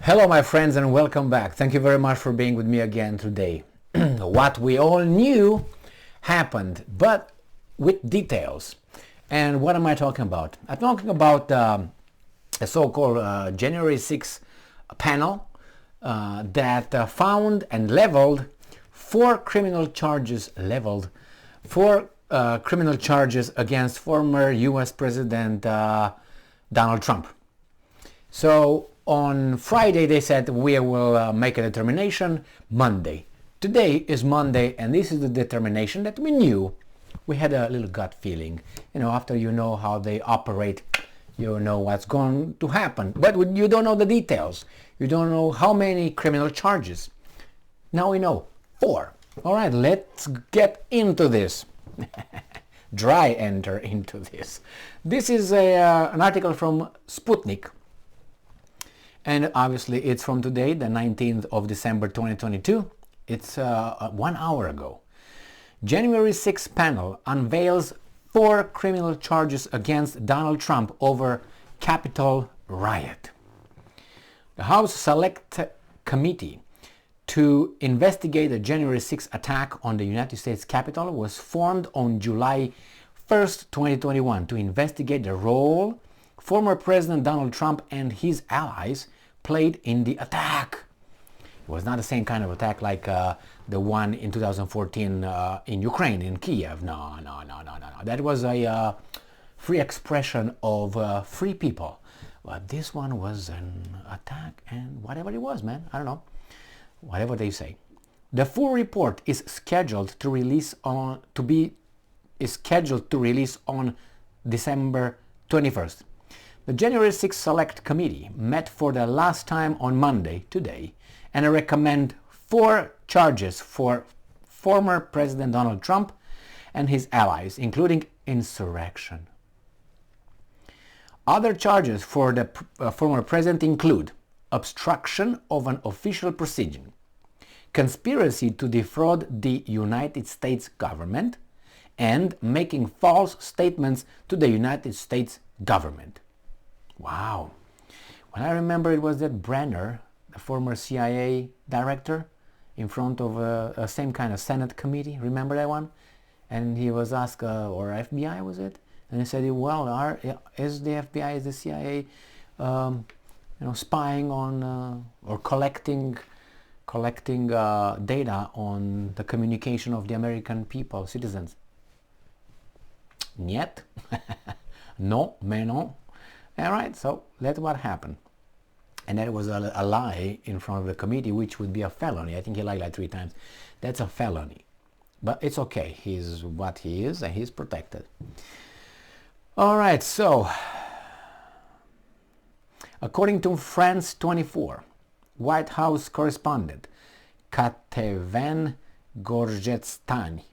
Hello my friends and welcome back. Thank you very much for being with me again today. What we all knew happened, but with details. And what am I talking about? I'm talking about a so-called January 6 panel that found and leveled four criminal charges against former US President Donald Trump. So on Friday they said we will make a determination Monday. Today is Monday and this is the determination that we knew. We had a little gut feeling. You know, after you know how they operate, you know what's going to happen. But you don't know the details. You don't know how many criminal charges. Now we know. 4. All right, let's get into this. Dry enter into this. This is an article from Sputnik. And obviously it's from today, the 19th of December 2022. It's 1 hour ago. January 6 panel unveils 4 criminal charges against Donald Trump over Capitol riot. The House Select Committee to investigate the January 6 attack on the United States Capitol was formed on July 1st, 2021 to investigate the role former President Donald Trump and his allies played in the attack. It was not the same kind of attack like the one in 2014 in Ukraine, in Kiev. No. That was a free expression of free people. But this one was an attack and whatever it was, man. I don't know. Whatever they say. The full report is scheduled to release on December 21st. The January 6 Select Committee met for the last time on Monday, today, and recommend 4 charges for former President Donald Trump and his allies, including insurrection. Other charges for the former president include obstruction of an official proceeding, conspiracy to defraud the United States government, and making false statements to the United States government. Wow. When I remember it was that Brenner, the former CIA director, in front of a same kind of Senate committee. Remember that one? And he was asked, or FBI was it? And he said, well, is the FBI, is the CIA, spying on or collecting data on the communication of the American people, citizens? Niet. No, mais non. All right, so that's what happened. And that was a lie in front of the committee, which would be a felony. I think he lied like 3 times. That's a felony. But it's okay. He's what he is, and he's protected. All right, so according to France 24, White House correspondent Katevan Gorgetstani,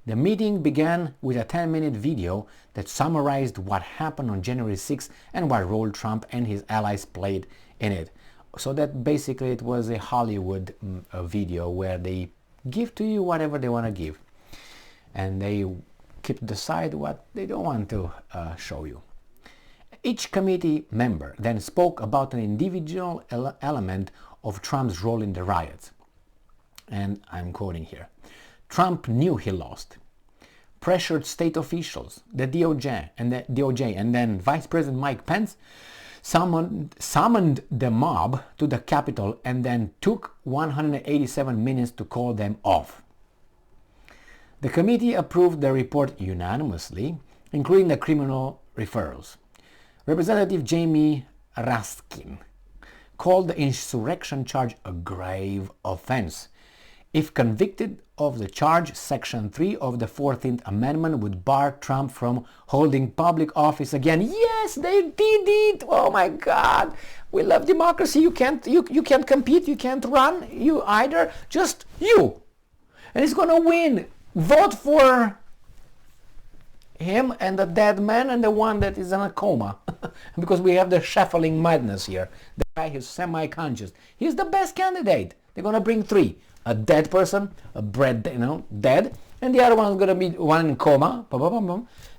the meeting began with a 10-minute video that summarized what happened on January 6 and what role Trump and his allies played in it. So that basically it was a Hollywood video where they give to you whatever they want to give. And they keep decide what they don't want to show you. Each committee member then spoke about an individual element of Trump's role in the riots. And I'm quoting here. Trump knew he lost, pressured state officials, the DOJ, and then Vice President Mike Pence summoned the mob to the Capitol and then took 187 minutes to call them off. The committee approved the report unanimously, including the criminal referrals. Representative Jamie Raskin called the insurrection charge a grave offense. If convicted of the charge, Section 3 of the 14th Amendment would bar Trump from holding public office again. Yes, they did it! Oh my God! We love democracy. You can't compete, you can't run. You either just you. And he's gonna win. Vote for him and the dead man and the one that is in a coma. Because we have the shuffling madness here. The guy is semi-conscious. He's the best candidate. They're gonna bring 3. A dead person, dead, and the other one is going to be one in coma,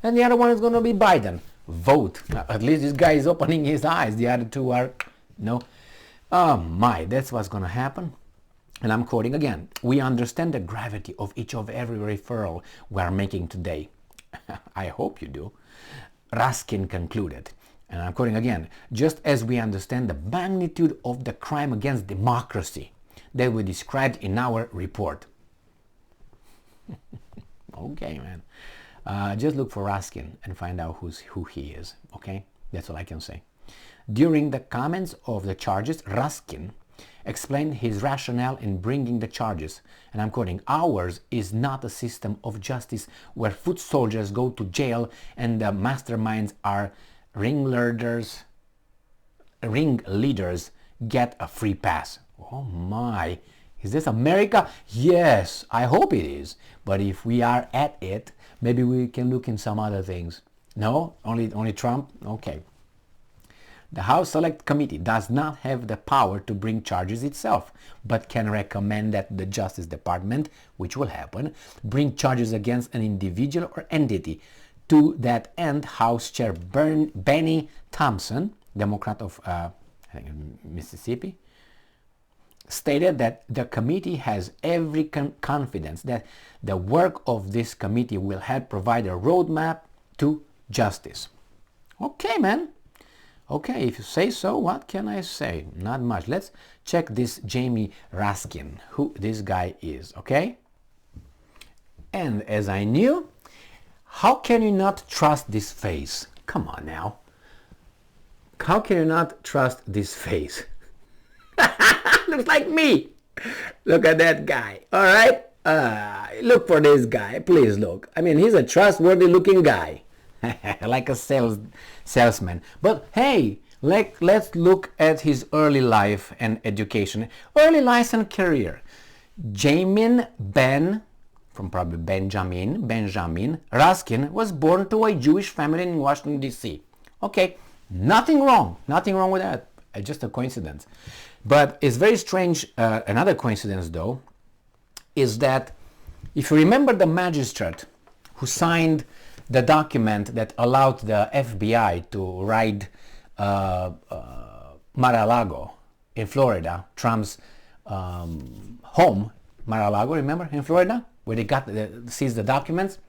and the other one is going to be Biden. Vote. At least this guy is opening his eyes. The other two are, Oh my, that's what's going to happen. And I'm quoting again, "We understand the gravity of each of every referral we are making today." I hope you do. Raskin concluded, and I'm quoting again, "Just as we understand the magnitude of the crime against democracy that we described in our report." Okay, man. Just look for Raskin and find out who he is, okay? That's all I can say. During the comments of the charges, Raskin explained his rationale in bringing the charges, and I'm quoting, "Ours is not a system of justice where foot soldiers go to jail and the masterminds are ringleaders get a free pass." Oh my, is this America? Yes, I hope it is. But if we are at it, maybe we can look in some other things. No? Only Trump? Okay. "The House Select Committee does not have the power to bring charges itself, but can recommend that the Justice Department, which will happen, bring charges against an individual or entity. To that end, House Chair Benny Thompson, Democrat of I think Mississippi, stated that the committee has every confidence that the work of this committee will help provide a roadmap to justice." Okay, man. Okay, if you say so, what can I say? Not much. Let's check this Jamie Raskin, who this guy is, okay? And as I knew, how can you not trust this face? Come on now. How can you not trust this face? Looks like me. Look at that guy, all right? Look for this guy, please look. I mean, he's a trustworthy looking guy. Like a salesman. But hey, let's look at his early life and education. Early life and career. Jamin Benjamin Raskin was born to a Jewish family in Washington, D.C. Okay, nothing wrong with that. Just a coincidence. But it's very strange, another coincidence though, is that if you remember the magistrate who signed the document that allowed the FBI to raid Mar-a-Lago in Florida, Trump's home, Mar-a-Lago, remember, in Florida, where they seized the documents?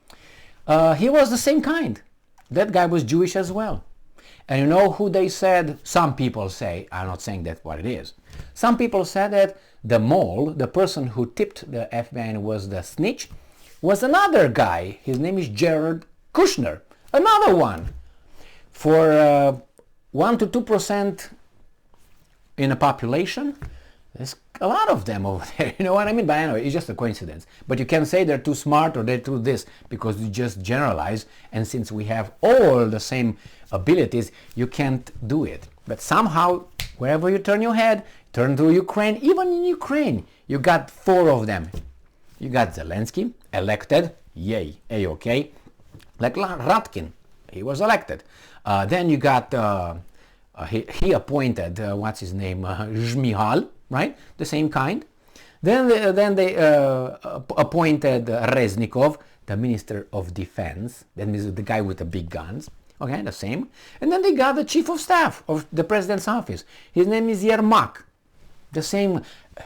He was the same kind. That guy was Jewish as well. And you know who they said? Some people say, I'm not saying that's what it is. Some people said that the mole, the person who tipped the FBI and was the snitch, was another guy. His name is Jared Kushner, another one. For 1 to 2% in a population, there's a lot of them over there, you know what I mean? But anyway, it's just a coincidence. But you can say they're too smart or they're too this, because you just generalize, and since we have all the same abilities, you can't do it. But somehow, wherever you turn your head, turn to Ukraine, even in Ukraine, you got 4 of them. You got Zelensky, elected, yay, A-OK. Like Ratkin, he was elected. Then you got, he appointed, what's his name, Zhmihal, right? The same kind. Then they appointed Reznikov, the Minister of Defense. That means the guy with the big guns. Okay, the same. And then they got the Chief of Staff of the President's office. His name is Yermak. The same.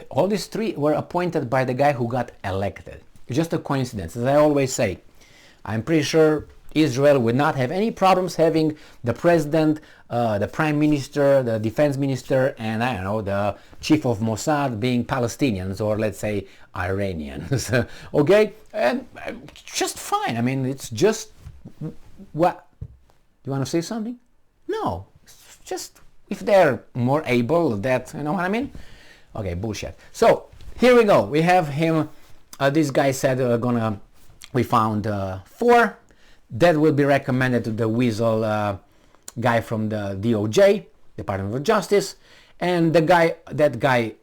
All these 3 were appointed by the guy who got elected. It's just a coincidence. As I always say, I'm pretty sure Israel would not have any problems having the president, the prime minister, the defense minister, and I don't know, the chief of Mossad being Palestinians or let's say Iranians. Okay? And just fine. I mean, it's just what? You want to say something? No. It's just if they're more able, that, you know what I mean? Okay, bullshit. So here we go. We have him. This guy said we found 4 that will be recommended to the weasel guy from the DOJ, Department of Justice, and that guy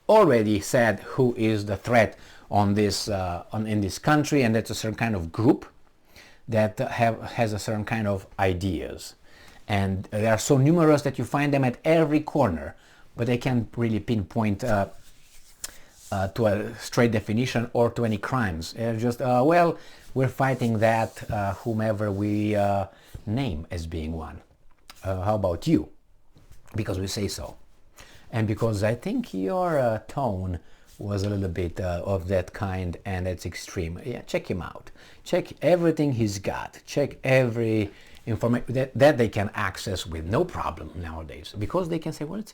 already said who is the threat on this in this country, and that's a certain kind of group that has a certain kind of ideas, and they are so numerous that you find them at every corner, but they can't really pinpoint to a straight definition or to any crimes. They're just well, we're fighting that whomever we name as being one. How about you? Because we say so. and because I think your tone was a little bit of that kind, and it's extreme. Yeah, check him out. Check everything he's got. Check every information that they can access with no problem nowadays, because they can say, well, it's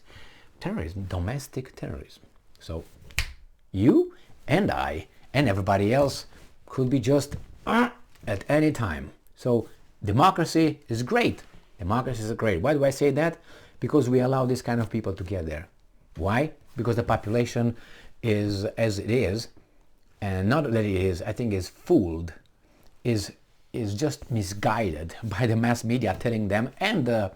terrorism, domestic terrorism. So you and I and everybody else could be just at any time. So democracy is great. Democracy is great. Why do I say that? Because we allow this kind of people to get there. Why? Because the population is as it is, and not that it is, I think is fooled, is just misguided by the mass media telling them and the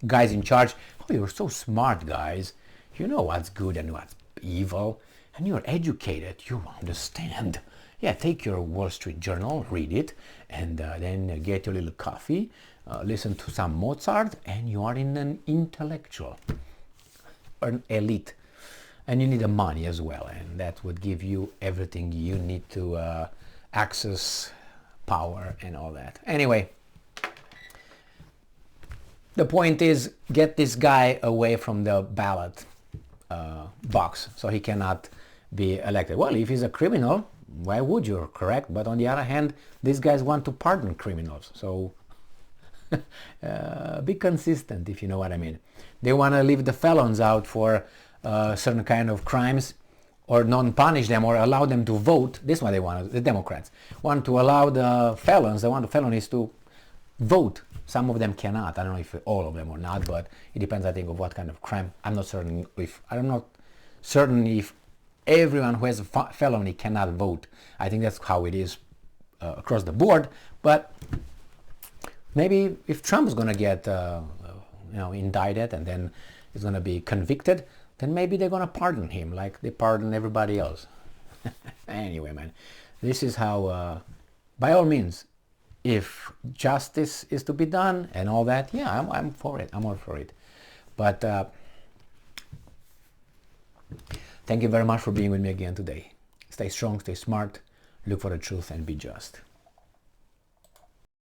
guys in charge, oh, you're so smart, guys. You know what's good and what's evil, and you're educated, you understand. Yeah, take your Wall Street Journal, read it, and then get your little coffee, listen to some Mozart, and you are in an intellectual, an elite. And you need the money as well, and that would give you everything you need to access power and all that. Anyway, the point is, get this guy away from the ballot box so he cannot be elected. Well, if he's a criminal, why would you? Correct. But on the other hand, these guys want to pardon criminals, so be consistent, if you know what I mean. They want to leave the felons out for certain kind of crimes, or non-punish them, or allow them to vote. This is what they want. The Democrats want to allow the felons, they want the felonies to vote. Some of them cannot. I don't know if all of them or not, but it depends, I think, of what kind of crime. I'm not certain if everyone who has a felony cannot vote. I think that's how it is across the board. But maybe if Trump is going to get indicted and then is going to be convicted, then maybe they're going to pardon him like they pardon everybody else. Anyway, man, this is how, by all means, if justice is to be done and all that, yeah, I'm for it. I'm all for it. But thank you very much for being with me again today. Stay strong, stay smart, look for the truth, and be just.